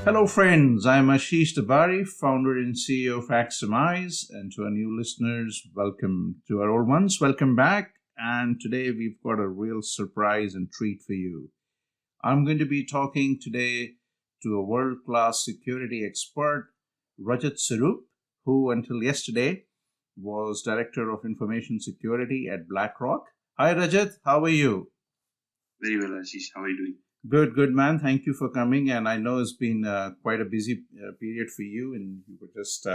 Hello, friends. I'm Ashish Tabari, founder and CEO of Aximize. And to our new listeners, welcome. To our old ones, welcome back. And today we've got a real surprise and treat for you. I'm going to be talking today to a world class security expert, Rajat Sarup, who until yesterday was Director of Information Security at BlackRock. Hi, Rajat. How are you? Very well, Ashish. How are you doing? Good, man. Thank you for coming. And I know it's been quite a busy period for you, and you were just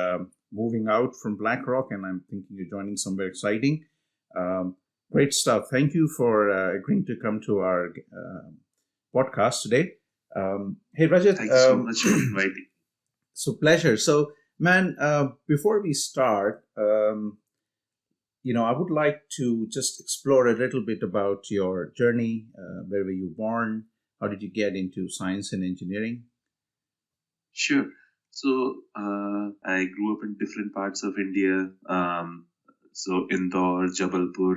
moving out from BlackRock, and I'm thinking you're joining somewhere exciting. Great stuff. Thank you for agreeing to come to our podcast today. Hey, Rajat. Thank you so much for inviting. So, pleasure. So, man, before we start, I would like to just explore a little bit about your journey. Where were you born? How did you get into science and engineering? Sure. So I grew up in different parts of India. So Indore, Jabalpur,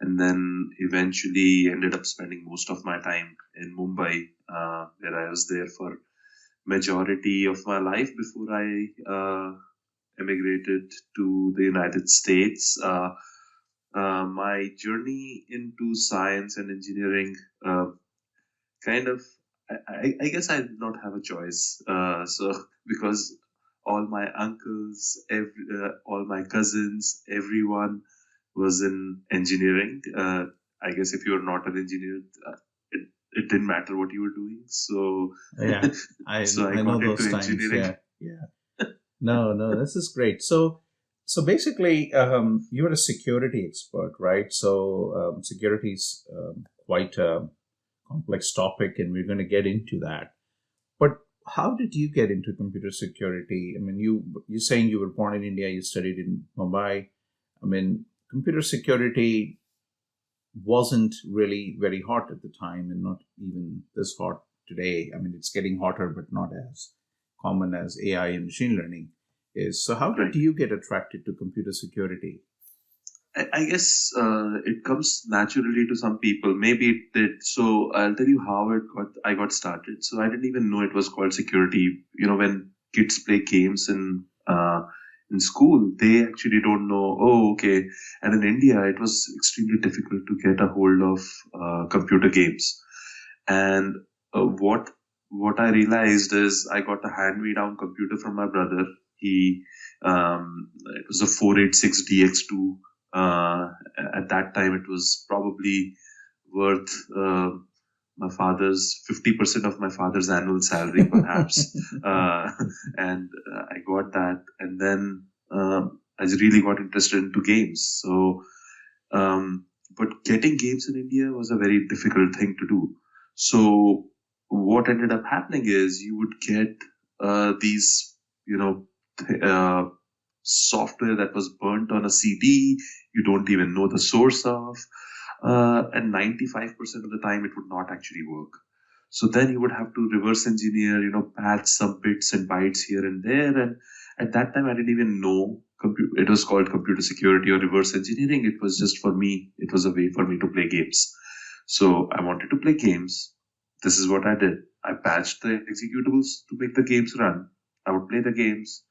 and then eventually ended up spending most of my time in Mumbai, where I was there for majority of my life before I emigrated to the United States. My journey into science and engineering kind of I guess I did not have a choice. So because all my uncles, all my cousins, everyone was in engineering. I guess if you're not an engineer, it didn't matter what you were doing. So Yeah, so I I know got into those times. engineering. Yeah. No, this is great. So basically, you're a security expert, right? So security is quite a complex topic, and we're going to get into that. But how did you get into computer security? I mean, you're saying you were born in India, you studied in Mumbai. I mean, computer security wasn't really very hot at the time, and not even this hot today. I mean, it's getting hotter, but not as common as AI and machine learning is. So, how did Right. you get attracted to computer security? I guess it comes naturally to some people. Maybe it did. So I'll tell you how I got started. So I didn't even know it was called security. When kids play games in school, they actually don't know. Oh, okay. And in India, it was extremely difficult to get a hold of computer games. And what I realized is I got a hand-me-down computer from my brother. It was a 486 DX2. At that time, it was probably worth my father's 50% of my father's annual salary, perhaps. And I got that, and then I really got interested into games. So, but getting games in India was a very difficult thing to do. So, what ended up happening is you would get these, software that was burnt on a CD, you don't even know the source of, and 95% of the time it would not actually work. So then you would have to reverse engineer, patch some bits and bytes here and there. And at that time, I didn't even know it was called computer security or reverse engineering. It was just for me, it was a way for me to play games. So I wanted to play games. This is what I did. I patched the executables to make the games run. I would play the games,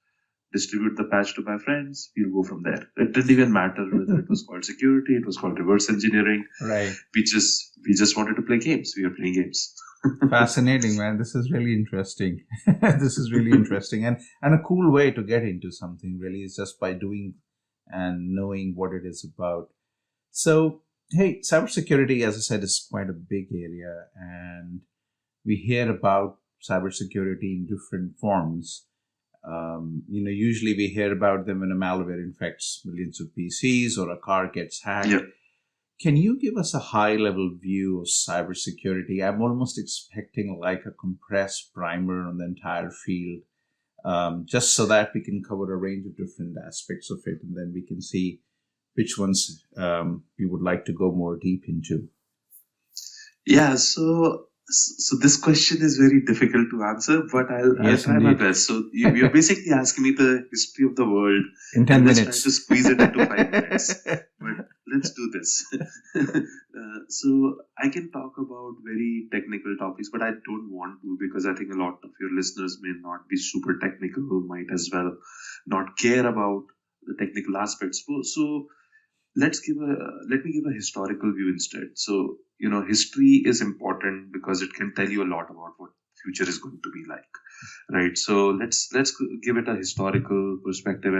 distribute the patch to my friends, we'll go from there. It didn't even matter whether it was called security, it was called reverse engineering. Right. We just wanted to play games. We were playing games. Fascinating, man. This is really interesting. This is really interesting, and a cool way to get into something. Really, is just by doing and knowing what it is about. So, hey, cybersecurity, as I said, is quite a big area, and we hear about cybersecurity in different forms. Usually we hear about them when a malware infects millions of PCs or a car gets hacked. Yeah. Can you give us a high-level view of cybersecurity? I'm almost expecting like a compressed primer on the entire field, just so that we can cover a range of different aspects of it, and then we can see which ones we would like to go more deep into. Yeah, so this question is very difficult to answer, but I'll try my best. So you're basically asking me the history of the world in 10 minutes. Let's try to squeeze it into 5 minutes. But let's do this. So I can talk about very technical topics, but I don't want to because I think a lot of your listeners may not be super technical, who might as well not care about the technical aspects. So let me give a historical view instead. So history is important because it can tell you a lot about what future is going to be like, right? So let's give it a historical perspective,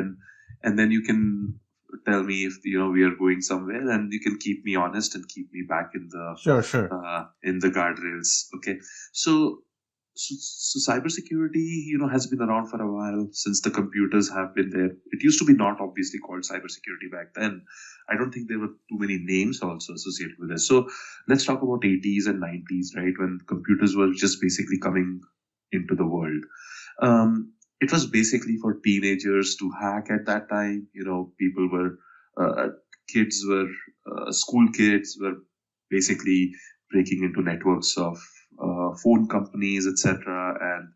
and then you can tell me if we are going somewhere, and you can keep me honest and keep me back Sure, sure. in the guardrails. Okay, so so cybersecurity, has been around for a while since the computers have been there. It used to be not obviously called cybersecurity back then. I don't think there were too many names also associated with this. So let's talk about 80s and 90s, right? When computers were just basically coming into the world. It was basically for teenagers to hack at that time. People were, kids were, school kids were basically breaking into networks of phone companies, etc. And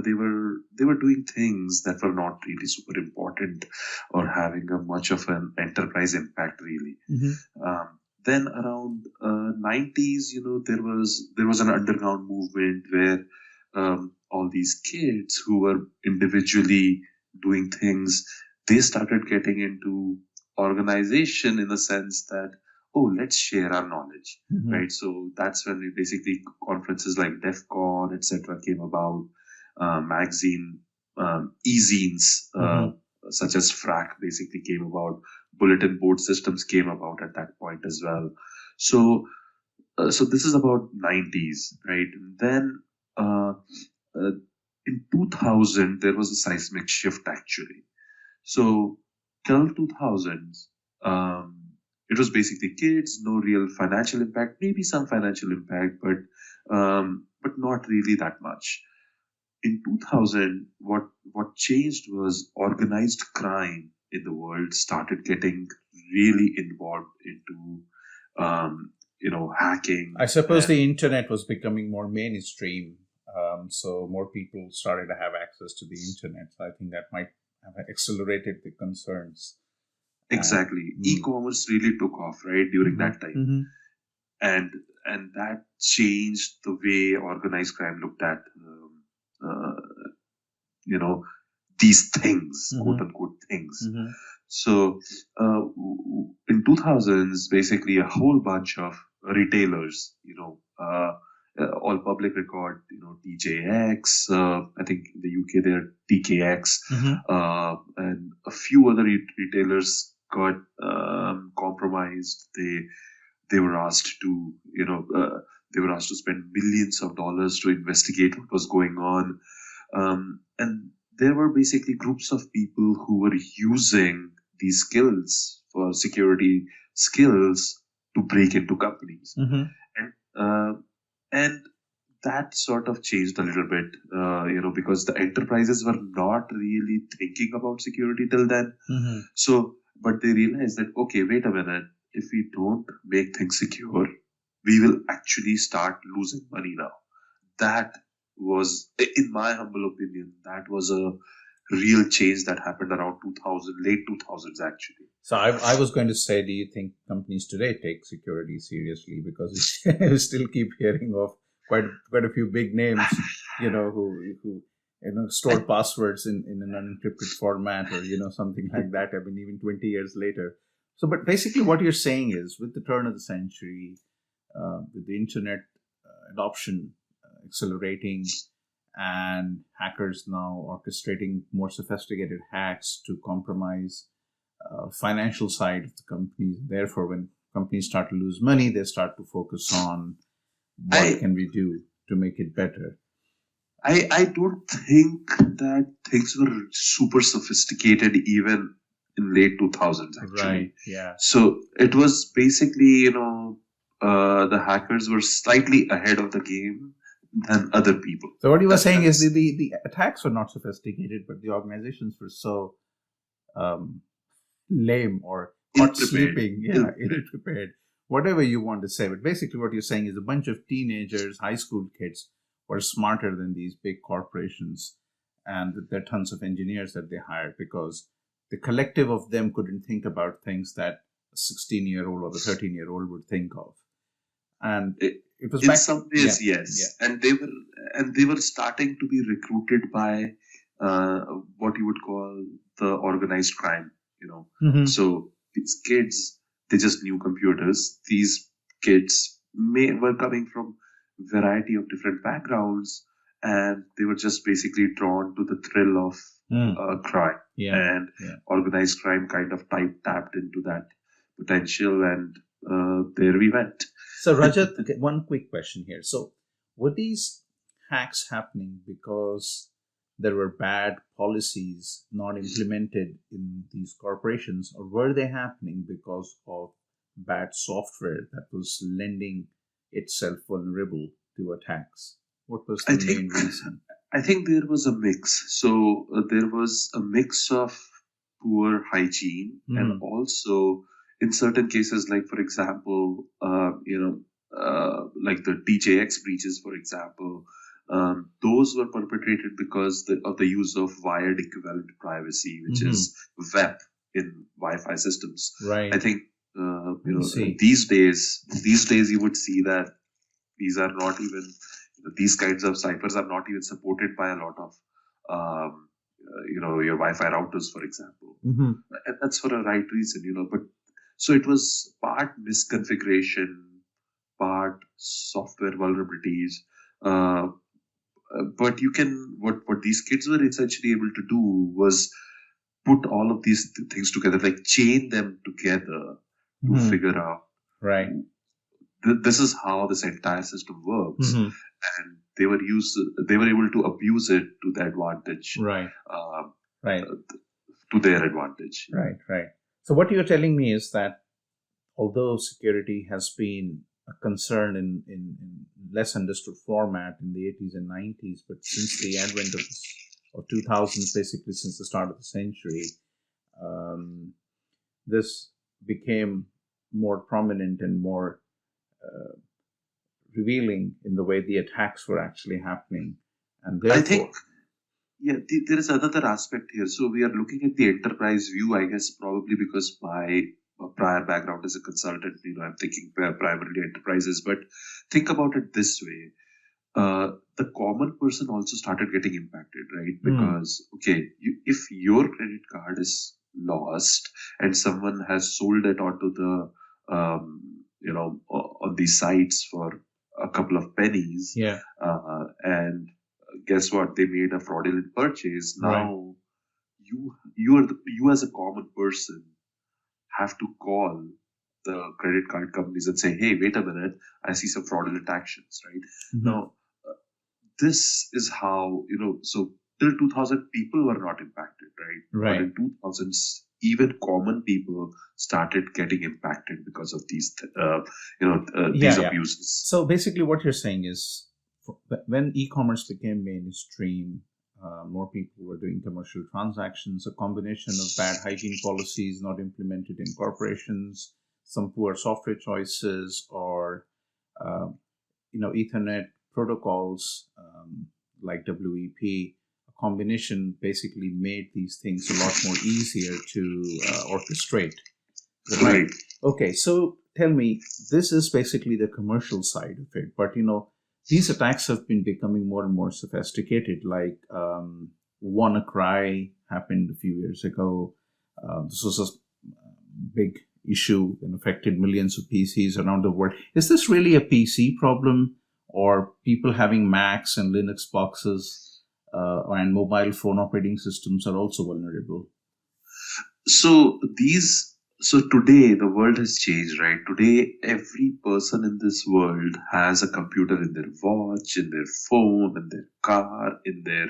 they were doing things that were not really super important or having a much of an enterprise impact really. Then around 90s, there was an underground movement where all these kids who were individually doing things, they started getting into organization in the sense that, oh, let's share our knowledge, right? So that's when basically conferences like DEF CON, etc., came about. Magazine, e-zines, such as FRAC basically came about. Bulletin board systems came about at that point as well. So this is about 90s, right? And then in 2000 there was a seismic shift actually. So till 2000s, it was basically kids, no real financial impact, maybe some financial impact, but not really that much. In 2000, what changed was organized crime in the world started getting really involved into hacking. I suppose the internet was becoming more mainstream, so more people started to have access to the internet. So I think that might have accelerated the concerns. Exactly. E-commerce really took off, right, during that time. And that changed the way organized crime looked at these things, quote unquote things. So in 2000s, basically a whole bunch of retailers, all public record, TJX, I think in the UK they're TKX, and a few other retailers got compromised. They were asked to, spend millions of dollars to investigate what was going on. And there were basically groups of people who were using these skills for security skills to break into companies. And that sort of changed a little bit, because the enterprises were not really thinking about security till then. So, but they realized that, okay, wait a minute, if we don't make things secure, we will actually start losing money now. That was, in my humble opinion, that was a real change that happened around 2000, late 2000s actually. So I was going to say, do you think companies today take security seriously? Because we still keep hearing of quite a few big names, who store passwords in an unencrypted format or something like that. I mean, even 20 years later. So, but basically, what you're saying is, with the turn of the century, with the internet adoption accelerating, and hackers now orchestrating more sophisticated hacks to compromise financial side of the companies. Therefore, when companies start to lose money, they start to focus on what can we do to make it better. I don't think that things were super sophisticated even in late 2000s actually. Right, yeah. So it was basically, the hackers were slightly ahead of the game than other people. So what you were saying is the attacks were not sophisticated, but the organizations were so lame or caught sleeping, ill-prepared, whatever you want to say. But basically what you're saying is a bunch of teenagers, high school kids, were smarter than these big corporations, and there are tons of engineers that they hired because the collective of them couldn't think about things that a 16-year-old or a 13-year-old would think of. and I- it was In back. some Yeah, ways, yeah. yes, and they were starting to be recruited by uh, what you would call the organized crime. You know, Hmm. so these kids, they just knew computers. These kids were coming from variety of different backgrounds, and they were just basically drawn to the thrill of Mm. crime, Yeah, and yeah. organized crime kind of tapped into that potential, and there we went. So, Rajat, okay, one quick question here. So, were these hacks happening because there were bad policies not implemented in these corporations, or were they happening because of bad software that was lending itself vulnerable to attacks? What was I the think main reason? I think there was a mix. So there was a mix of poor hygiene, and Hmm. also in certain cases, like for example, like the TJX breaches, for example, those were perpetrated because of the use of wired equivalent privacy, which Hmm. is WEP in Wi-Fi systems. I Right. think I see. these days you would see that these are not even these kinds of ciphers are not even supported by a lot of your Wi-Fi routers, for example, Hmm. and that's for a right reason, But so it was part misconfiguration, part software vulnerabilities. Uh, but you can what these kids were essentially able to do was put all of these things together, like chain them together to Hmm. figure out Right. this is how this entire system works, Hmm. and they were able to abuse it to the advantage, Right. um, Right. to their advantage. Right. Right. So, what you're telling me is that although security has been a concern in less understood format in the 80s and 90s, but since the advent of 2000s, basically since the start of the century, um, this became more prominent and more uh, revealing in the way the attacks were actually happening. And I think, therefore, yeah, there is another aspect here. So we are looking at the enterprise view, I guess, probably because my prior background as a consultant, I'm thinking primarily enterprises. But think about it this way: the common person also started getting impacted, right? mm, Because okay, if your credit card is lost and someone has sold it onto the on these sites for a couple of pennies, yeah, and guess what? They made a fraudulent purchase. right. Now you as a common person have to call the credit card companies and say, hey, wait a minute, I see some fraudulent actions, right? Hmm. Now, this is how, so till 2000, people were not impacted, right? But Right. in 2000s, even common people started getting impacted because of Yeah, these yeah. abuses. So basically, what you're saying is when e commerce became mainstream, more people were doing commercial transactions, a combination of bad hygiene policies not implemented in corporations, some poor software choices, or uh, Ethernet protocols like WEP. A combination basically made these things a lot more easier to orchestrate. Is that right? Right. Okay, so tell me, this is basically the commercial side of it, but these attacks have been becoming more and more sophisticated. Like WannaCry happened a few years ago. This was a big issue and affected millions of PCs around the world. Is this really a PC problem, or people having Macs and Linux boxes and mobile phone operating systems are also vulnerable? So today the world has changed, right? Today every person in this world has a computer in their watch, in their phone, in their car, in their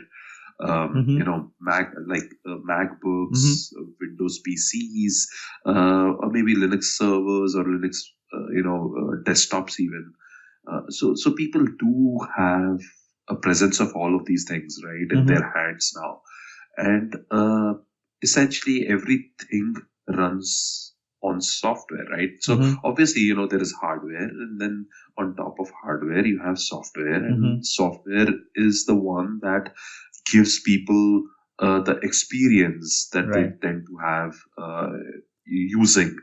Mm-hmm. Mm-hmm. MacBooks, Windows PCs, or maybe Linux servers or Linux, desktops even. So people do have a presence of all of these things, right, in Mm-hmm. their hands now, and essentially everything runs on software, right? So Mm-hmm. obviously, there is hardware, and then on top of hardware you have software, Mm-hmm. and software is the one that gives people the experience that they Right. tend to have using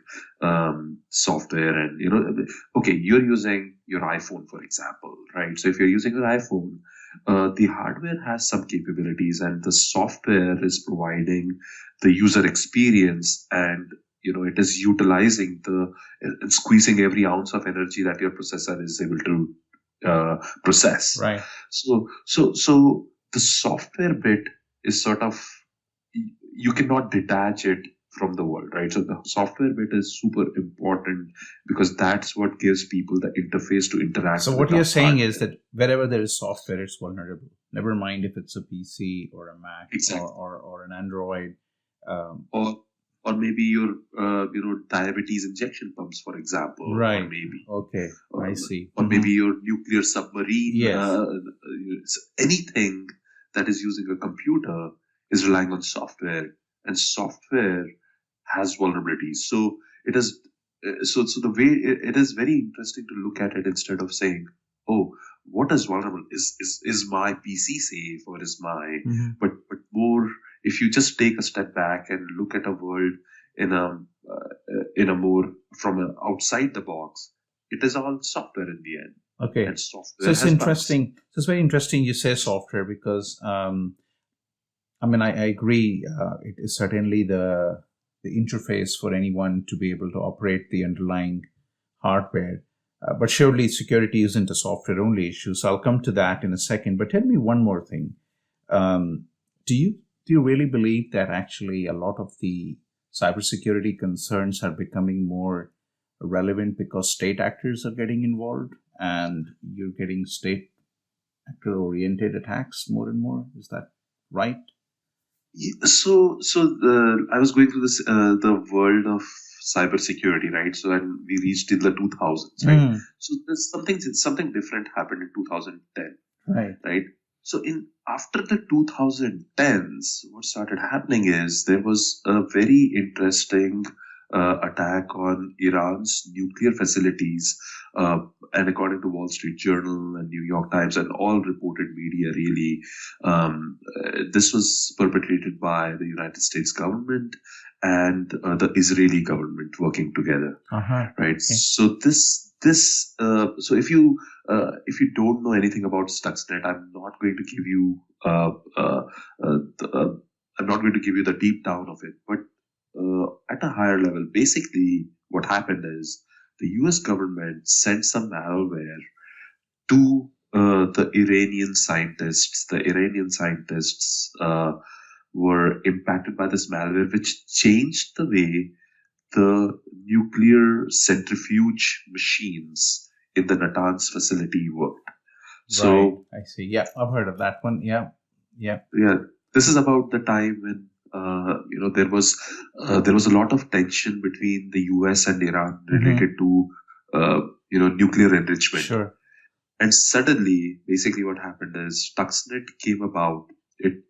software, and okay, you're using your iPhone, for example, right? So if you're using your iPhone, the hardware has some capabilities, and the software is providing the user experience, and it is utilizing and squeezing every ounce of energy that your processor is able to process. Right. So the software bit is sort of, you cannot detach it from the world, right? So the software bit is super important because that's what gives people the interface to interact. So what you're saying is that wherever there is software, it's vulnerable. Never mind if it's a PC or a Mac, exactly, or an Android, or maybe your diabetes injection pumps, for example, right? Or maybe I see. Or maybe your nuclear submarine. Yes. Anything that is using a computer is relying on software, and software has vulnerabilities. So it is. So the way it is very interesting to look at it, instead of saying, "Oh, what is vulnerable? Is my PC safe, or is my?" But more, if you just take a step back and look at a world in a more from outside the box, it is all software in the end. Okay. And software so it's has interesting. bugs. So it's very interesting you say software, because I mean, I agree. It is certainly the interface for anyone to be able to operate the underlying hardware. But surely security isn't a software only issue. So I'll come to that in a second. But tell me one more thing. Do you really believe that actually a lot of the cybersecurity concerns are becoming more relevant because state actors are getting involved, and you're getting state actor-oriented attacks more and more? Is that right? So I was going through this the world of cybersecurity, right? So and we reached in the 2000s, right? So there's something different happened in 2010, right? So after the 2010s, what started happening is there was a very interesting attack on Iran's nuclear facilities, and according to Wall Street Journal and New York Times and all reported media, really, this was perpetrated by the United States government and the Israeli government working together, right? Okay. So so if you don't know anything about Stuxnet, I'm not going to give you the deep down of it, but at a higher level, basically what happened is the US government sent some malware to the Iranian scientists. The Iranian scientists were impacted by this malware, which changed the way the nuclear centrifuge machines in the Natanz facility worked. So I see. Yeah, I've heard of that one. Yeah. This is about the time when there was a lot of tension between the US and Iran related to nuclear enrichment. Sure. And suddenly, basically, what happened is Stuxnet came about. It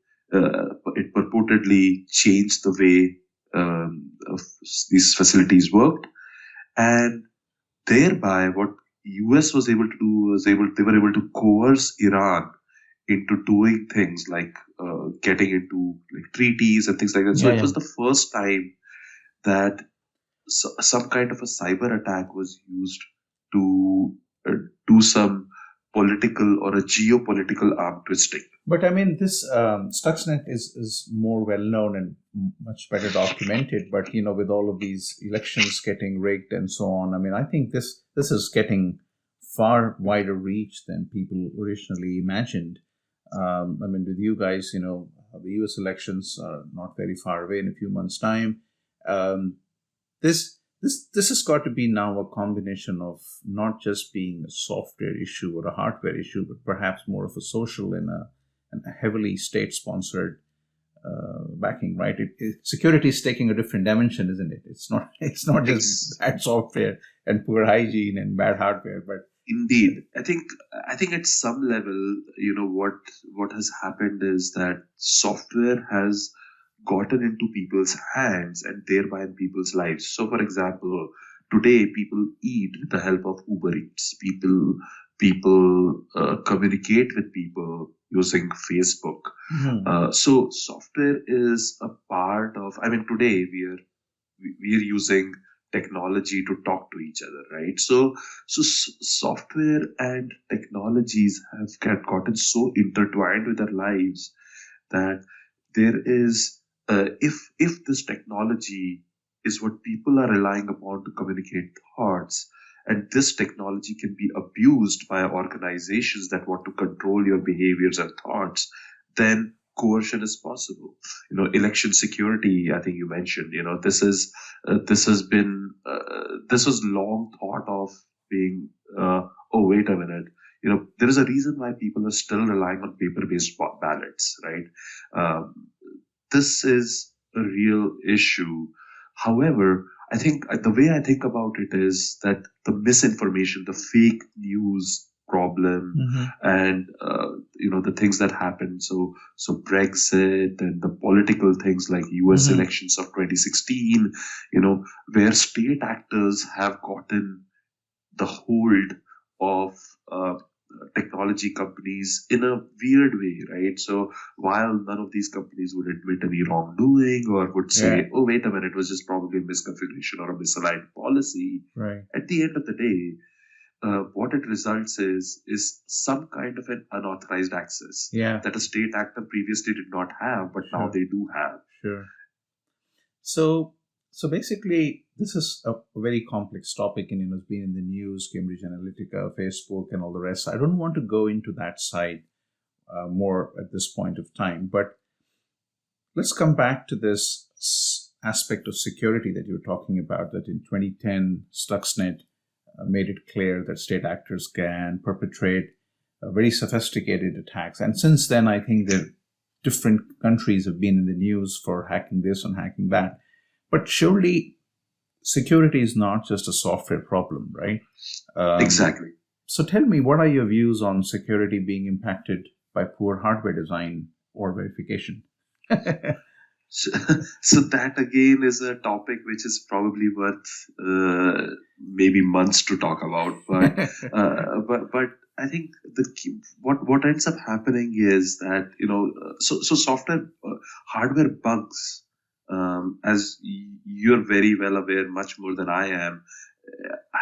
purportedly changed the way of these facilities worked, and thereby, what US was able to do was they were able to coerce Iran into doing things like getting into like treaties and things like that. So it was the first time that some kind of a cyber attack was used to do some political or a geopolitical arm twisting. But I mean, this Stuxnet is more well known and much better documented. But with all of these elections getting rigged and so on, I mean, I think this is getting far wider reach than people originally imagined. I mean, with you guys, the US elections are not very far away in a few months' time. This has got to be now a combination of not just being a software issue or a hardware issue, but perhaps more of a social and a heavily state-sponsored backing, right? Security is taking a different dimension, isn't it? It's not just bad software and poor hygiene and bad hardware, but indeed, I think at some level, what has happened is that software has gotten into people's hands and thereby in people's lives. So, for example, today people eat with the help of Uber Eats. People communicate with people using Facebook. So software is a part of. I mean, today we are we're using technology to talk to each other, right? So software and technologies have gotten so intertwined with our lives that there is, if this technology is what people are relying upon to communicate thoughts, and this technology can be abused by organizations that want to control your behaviors and thoughts, then coercion is possible. Election security, I think you mentioned, this has been, this was long thought of being, oh, wait a minute. There is a reason why people are still relying on paper-based ballots, right? This is a real issue. However, I think the way I think about it is that the misinformation, the fake news problem, and the things that happen. So Brexit and the political things like U.S. elections of 2016, where state actors have gotten the hold of technology companies in a weird way, right? So while none of these companies would admit any wrongdoing or would say, oh, wait a minute, it was just probably a misconfiguration or a misaligned policy, right, at the end of the day, what it results is some kind of an unauthorized access that a state actor previously did not have, but now they do have. Sure. So basically, this is a very complex topic, and it's been in the news, Cambridge Analytica, Facebook, and all the rest. I don't want to go into that side more at this point of time, but let's come back to this aspect of security that you're talking about, that in 2010, Stuxnet made it clear that state actors can perpetrate very sophisticated attacks. And since then, I think that different countries have been in the news for hacking this and hacking that. But surely security is not just a software problem, right? Exactly. So tell me, what are your views on security being impacted by poor hardware design or verification? So that again is a topic which is probably worth maybe months to talk about. But I think what ends up happening is that so software hardware bugs, as you're very well aware, much more than I am,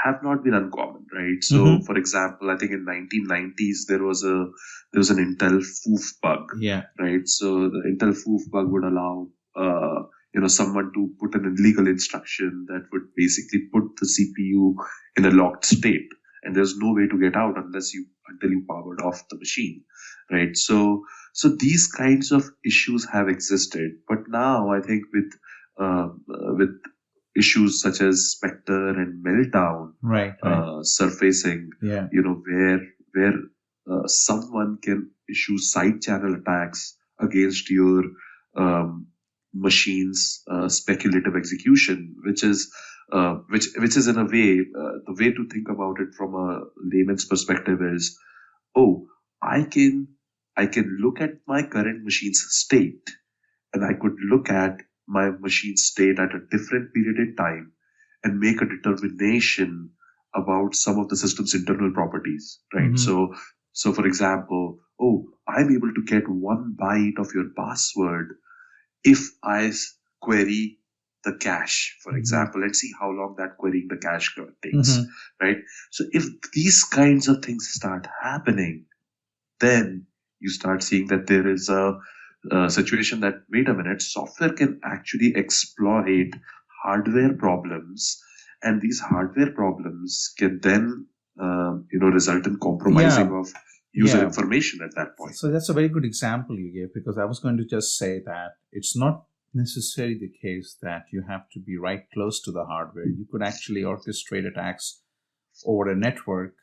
have not been uncommon, right? So, for example, I think in 1990s there was an Intel FOOF bug, right? So the Intel FOOF bug would allow someone to put an illegal instruction that would basically put the CPU in a locked state, and there's no way to get out until you powered off the machine, right? So these kinds of issues have existed, but now I think with issues such as Spectre and Meltdown surfacing, where someone can issue side channel attacks against your machine's speculative execution, which is in a way, the way to think about it from a layman's perspective is, I can look at my current machine's state, and I could look at my machine's state at a different period in time and make a determination about some of the system's internal properties, right? So for example, I'm able to get 1 byte of your password if I query the cache, for example, and see how long that querying the cache takes, right? So if these kinds of things start happening, then you start seeing that there is a situation that, wait a minute, software can actually exploit hardware problems, and these hardware problems can then result in compromising of user information at that point. So that's a very good example you gave, because I was going to just say that it's not necessarily the case that you have to be right close to the hardware. You could actually orchestrate attacks over a network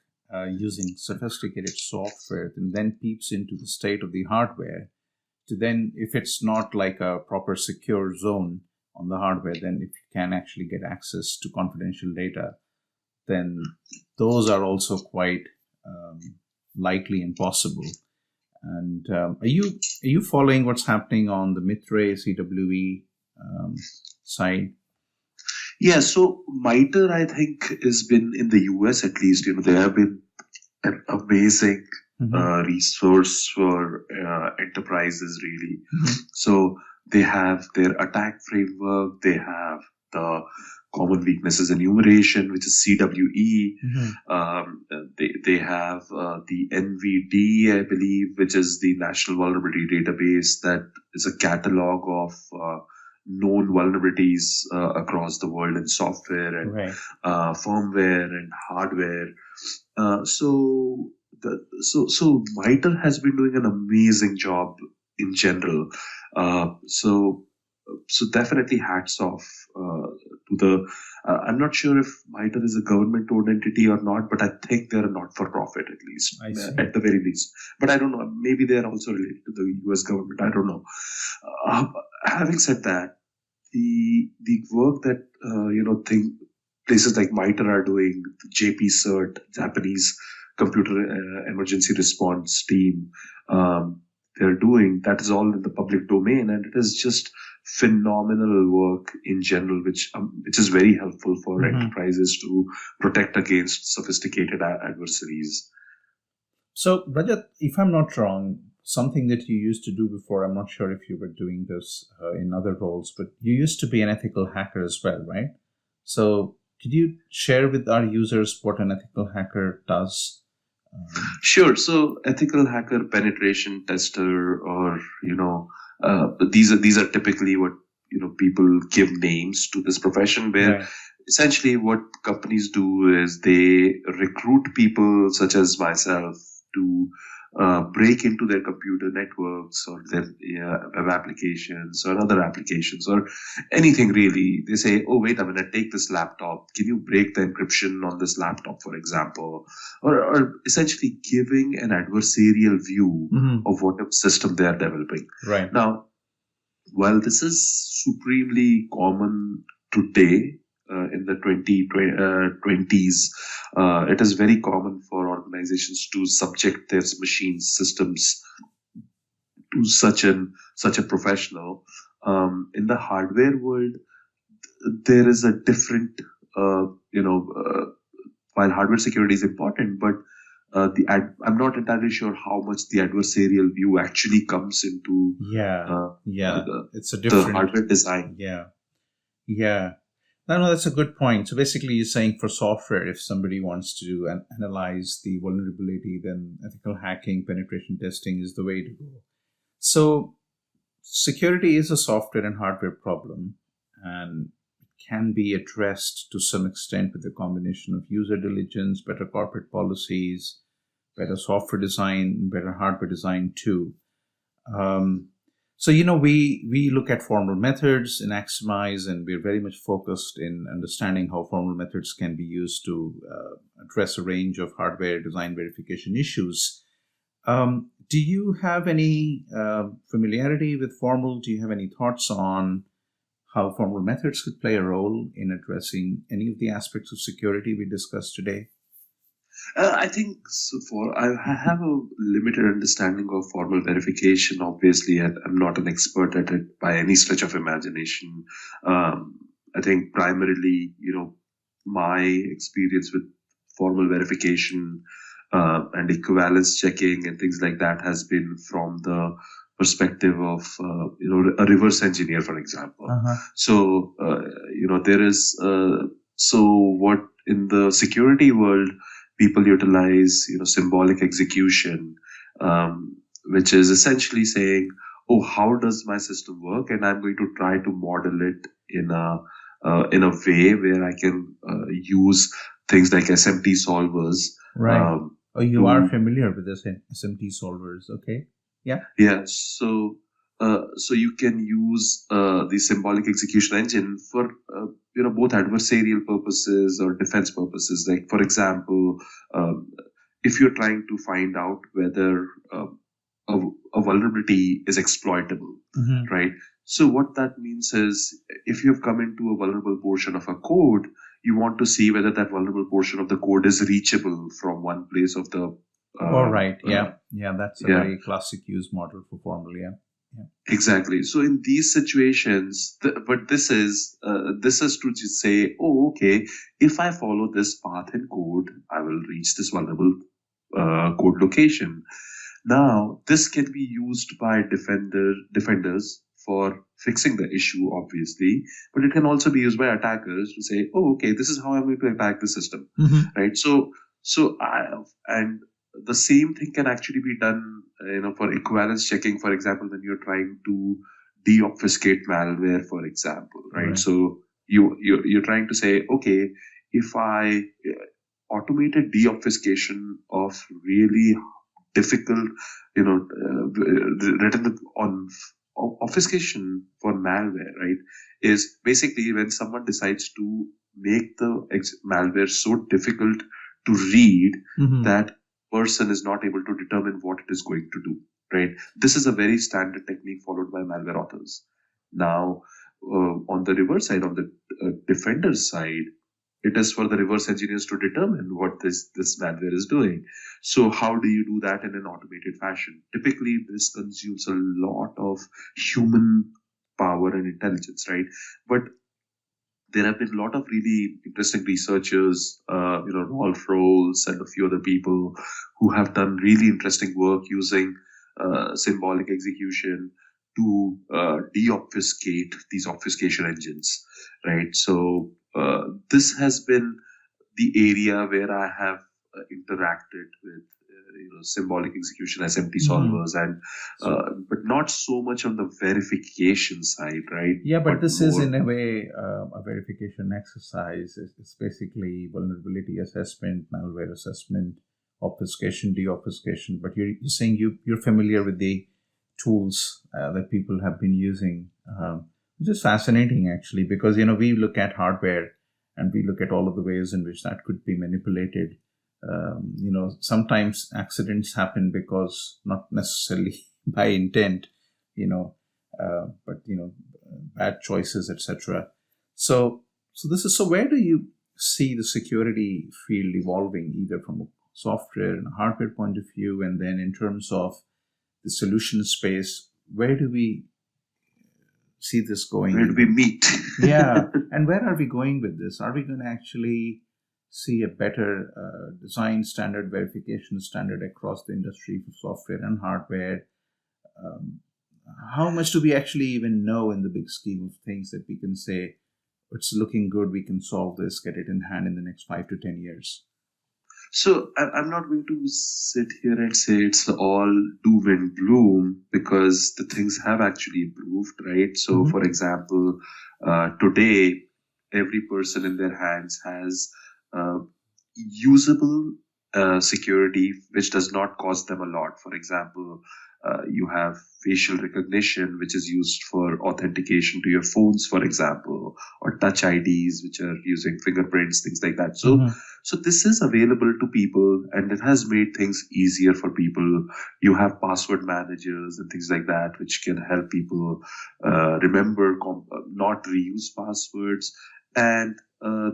using sophisticated software, and then peeps into the state of the hardware to then, if it's not like a proper secure zone on the hardware, then if you can actually get access to confidential data, then those are also quite likely and possible. And are you following what's happening on the MITRE CWE side? Yeah, so MITRE, I think, has been, in the US at least, they have been an amazing resource for enterprises, really. So they have their attack framework, they have the common weaknesses enumeration, which is CWE. They have the NVD, I believe, which is the National Vulnerability Database, that is a catalog of known vulnerabilities across the world in software and Right. firmware and hardware. So MITRE has been doing an amazing job in general. So definitely hats off to the. I'm not sure if MITRE is a government-owned entity or not, but I think they're a not-for-profit at least, I see. at the very least. But I don't know. Maybe they're also related to the U.S. government. I don't know. Having said that, the work that places like MITRE are doing, the JP-CERT, Japanese Computer Emergency Response Team, they're doing, that is all in the public domain, and it is just phenomenal work in general, which is very helpful for enterprises to protect against sophisticated adversaries. So, Rajat, if I'm not wrong, something that you used to do before, I'm not sure if you were doing this in other roles, but you used to be an ethical hacker as well, right? So, could you share with our users what an ethical hacker does? Sure. So, ethical hacker, penetration tester, or these are typically what people give names to this profession, where essentially what companies do is they recruit people such as myself to break into their computer networks or their web applications or other applications or anything really. They say, oh, wait a minute, take this laptop. Can you break the encryption on this laptop, for example? Or essentially giving an adversarial view of what system they are developing. Right. Now, while this is supremely common today, in the 2020s, it is very common for organizations to subject their machine systems to such a professional. In the hardware world, there is a different, while hardware security is important, but I'm not entirely sure how much the adversarial view actually comes into. It's a different the hardware design. Yeah. No, that's a good point. So basically, you're saying for software, if somebody wants to analyze the vulnerability, then ethical hacking, penetration testing is the way to go. So security is a software and hardware problem, and can be addressed to some extent with a combination of user diligence, better corporate policies, better software design, better hardware design too. So, we look at formal methods in Aximize, and we're very much focused in understanding how formal methods can be used to address a range of hardware design verification issues. Do you have any familiarity with formal? Do you have any thoughts on how formal methods could play a role in addressing any of the aspects of security we discussed today? I think I have a limited understanding of formal verification, obviously, and I'm not an expert at it by any stretch of imagination. I think primarily, my experience with formal verification and equivalence checking and things like that has been from the perspective of a reverse engineer, for example. So there is what in the security world people utilize symbolic execution, which is essentially saying, oh, how does my system work, and I'm going to try to model it in a way where I can use things like SMT solvers. Right. You are familiar with this SMT solvers, okay? Yeah. So you can use the symbolic execution engine for both adversarial purposes or defense purposes. Like, for example, if you're trying to find out whether a vulnerability is exploitable, right? So what that means is, if you've come into a vulnerable portion of a code, you want to see whether that vulnerable portion of the code is reachable from one place of the. All right. That's a very classic use model for formal. Exactly. So in these situations, but this is to just say, oh, okay, if I follow this path in code, I will reach this vulnerable code location. Now, this can be used by defenders for fixing the issue, obviously, but it can also be used by attackers to say, oh, okay, this is how I'm going to attack the system, right? And the same thing can actually be done, for equivalence checking, for example, when you're trying to deobfuscate malware, for example, right? Right. So you're trying to say, okay, if I automated deobfuscation of really difficult, written on obfuscation for malware, right, is basically when someone decides to make the malware so difficult to read that person is not able to determine what it is going to do, right? This is a very standard technique followed by malware authors. Now, on the reverse side, on the defender side, it is for the reverse engineers to determine what this malware is doing. So how do you do that in an automated fashion? Typically, this consumes a lot of human power and intelligence, right? But there have been a lot of really interesting researchers, Rolf Rolls and a few other people who have done really interesting work using symbolic execution to deobfuscate these obfuscation engines, right? So this has been the area where I have interacted with symbolic execution SMT solvers, and but not so much on the verification side, right? Yeah, but this is in a way a verification exercise. It's basically vulnerability assessment, malware assessment, obfuscation, deobfuscation. But you're saying you're familiar with the tools that people have been using, which is fascinating actually, because we look at hardware and we look at all of the ways in which that could be manipulated. Sometimes accidents happen because not necessarily by intent, but bad choices, etc. So where do you see the security field evolving, either from a software and a hardware point of view, and then in terms of the solution space, where do we see this going? Where do we meet? Yeah, and where are we going with this? Are we going to actually see a better design standard, verification standard across the industry for software and hardware? How much do we actually even know in the big scheme of things that we can say it's looking good, we can solve this, get it in hand in the next 5 to 10 years? So I'm not going to sit here and say it's all doom and gloom, because the things have actually improved, right? So, for example, today, every person in their hands has usable security, which does not cost them a lot. For example, you have facial recognition, which is used for authentication to your phones, for example, or touch IDs, which are using fingerprints, things like that. So this is available to people, and it has made things easier for people. You have password managers and things like that, which can help people remember, not reuse passwords. And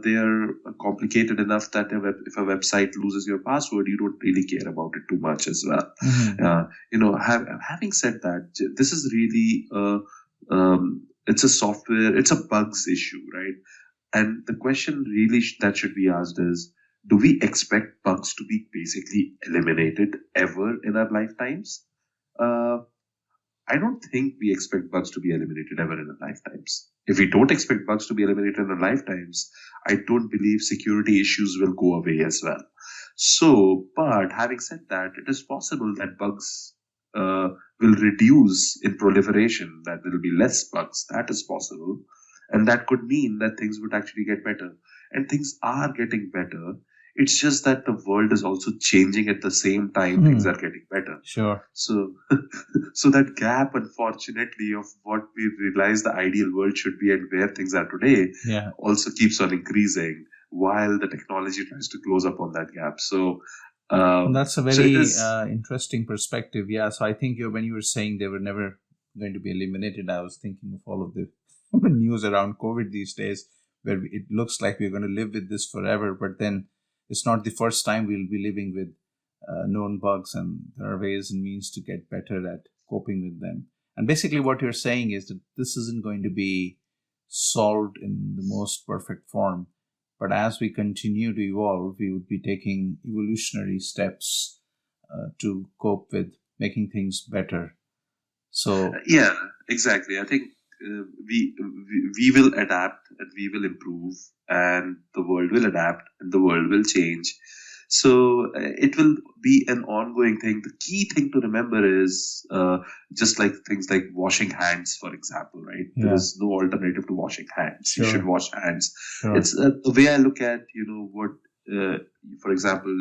they are complicated enough that if a website loses your password, you don't really care about it too much as well. Having said that, this is really it's a software, it's a bugs issue, right? And the question really that should be asked is, do we expect bugs to be basically eliminated ever in our lifetimes? I don't think we expect bugs to be eliminated ever in our lifetimes. If we don't expect bugs to be eliminated in our lifetimes, I don't believe security issues will go away as well. So, but having said that, it is possible that bugs will reduce in proliferation, that there will be less bugs. That is possible. And that could mean that things would actually get better. And things are getting better. It's just that the world is also changing at the same time things are getting better. Sure. So that gap, unfortunately, of what we realize the ideal world should be and where things are today, also keeps on increasing while the technology tries to close up on that gap. So that's a very interesting perspective. Yeah. So I think when you were saying they were never going to be eliminated, I was thinking of all of the news around COVID these days, where it looks like we're going to live with this forever, but then it's not the first time we'll be living with known bugs, and there are ways and means to get better at coping with them. And basically what you're saying is that this isn't going to be solved in the most perfect form, but as we continue to evolve, we would be taking evolutionary steps to cope with making things better. So Yeah, exactly. I think we will adapt and we will improve, and the world will adapt and the world will change. So it will be an ongoing thing. The key thing to remember is just like things like washing hands, for example, right? There yeah, is no alternative to washing hands. You should sure, wash hands. sure. It's the way I look at, what, uh, for example,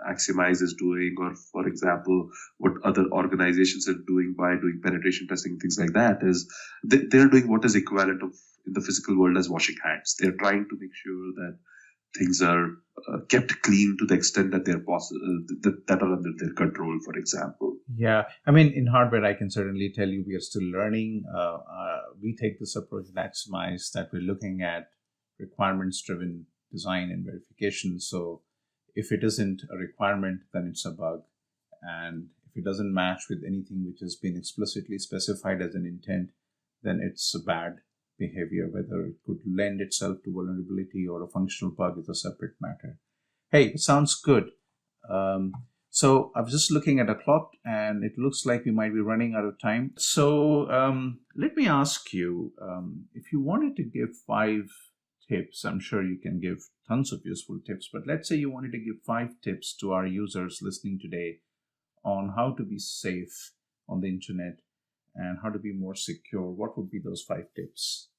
Aximize is doing, or for example, what other organizations are doing by doing penetration testing, things like that, is they're doing what is equivalent of in the physical world as washing hands. They're trying to make sure that things are kept clean to the extent that they're possible, that are under their control, for example. Yeah, I mean, in hardware, I can certainly tell you we are still learning. We take this approach at Aximize that we're looking at requirements-driven design and verification. So if it isn't a requirement, then it's a bug. And if it doesn't match with anything which has been explicitly specified as an intent, then it's a bad behavior. Whether it could lend itself to vulnerability or a functional bug is a separate matter. Hey, it sounds good. Um, so I was just looking at a clock, and it looks like we might be running out of time. So let me ask you, if you wanted to give 5 tips, I'm sure you can give tons of useful tips, but let's say you wanted to give 5 tips to our users listening today on how to be safe on the internet and how to be more secure. What would be those 5 tips?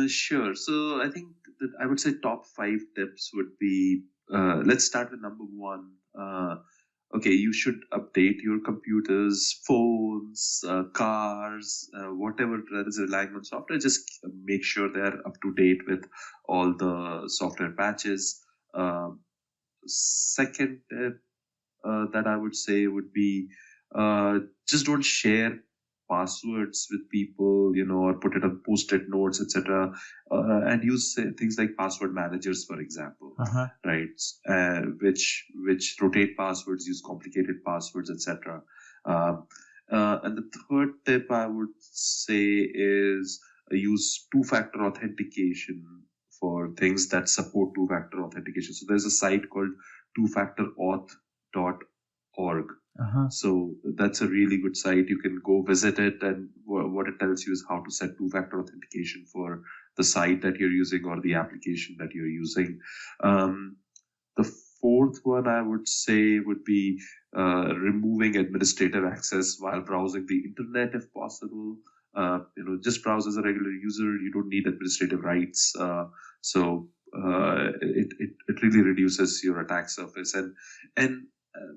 Sure. So I think that I would say top 5 tips would be, let's start with number one. Okay, you should update your computers, phones, cars, whatever that is relying on software. Just make sure they're up to date with all the software patches. Second tip that I would say would be, just don't share passwords with people, or put it on post-it notes, etc. And use things like password managers, for example, Uh-huh. right? Which rotate passwords, use complicated passwords, etc. Um, and the third tip I would say is use two-factor authentication for things that support two-factor authentication. So there's a site called twofactorauth.org. Uh-huh. So that's a really good site. You can go visit it, and what it tells you is how to set two-factor authentication for the site that you're using or the application that you're using. The fourth one I would say would be removing administrative access while browsing the internet if possible. Just browse as a regular user. You don't need administrative rights. It really reduces your attack surface. And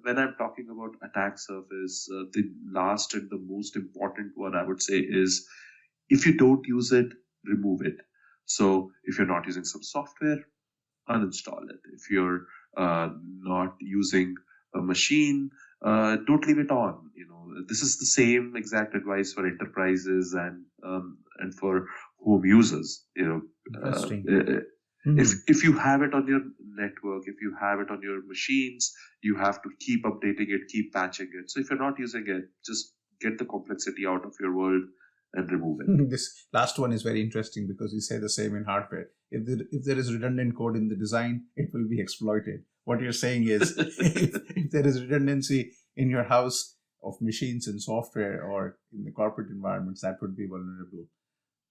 when I'm talking about attack surface, the last and the most important one I would say is, if you don't use it, remove it. So if you're not using some software, uninstall it. If you're not using a machine, don't leave it on. This is the same exact advice for enterprises and for home users. Interesting. If you have it on your network, if you have it on your machines, you have to keep updating it, keep patching it. So if you're not using it, just get the complexity out of your world and remove it. This last one is very interesting because you say the same in hardware. If there is redundant code in the design, it will be exploited. What you're saying is, if there is redundancy in your house of machines and software or in the corporate environments, that would be vulnerable.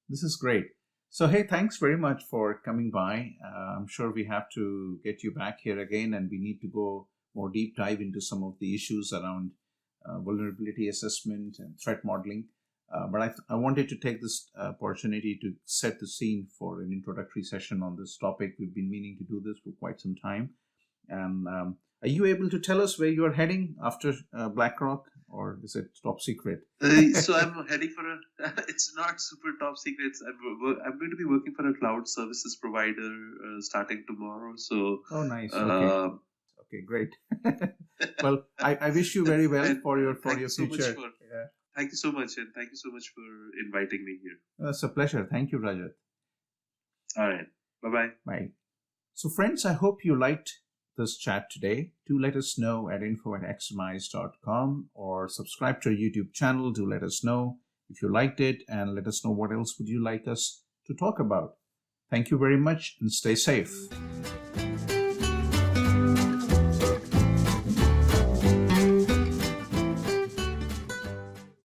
This is great. So, hey, thanks very much for coming by. I'm sure we have to get you back here again, and we need to go more deep dive into some of the issues around vulnerability assessment and threat modeling. But I wanted to take this opportunity to set the scene for an introductory session on this topic. We've been meaning to do this for quite some time. And are you able to tell us where you are heading after BlackRock, or is it top secret? So I'm heading for it's not super top secret. I'm going to be working for a cloud services provider starting tomorrow. So, oh, nice. Okay. Okay, great. Well, I wish you very well for your future. Thank you so much, and thank you so much for inviting me here. It's a pleasure. Thank you, Rajat. All right. Bye-bye. Bye. So, friends, I hope you liked this chat today. Do let us know at info@aximize.com, or subscribe to our YouTube channel. Do let us know if you liked it, and let us know what else would you like us to talk about. Thank you very much, and stay safe.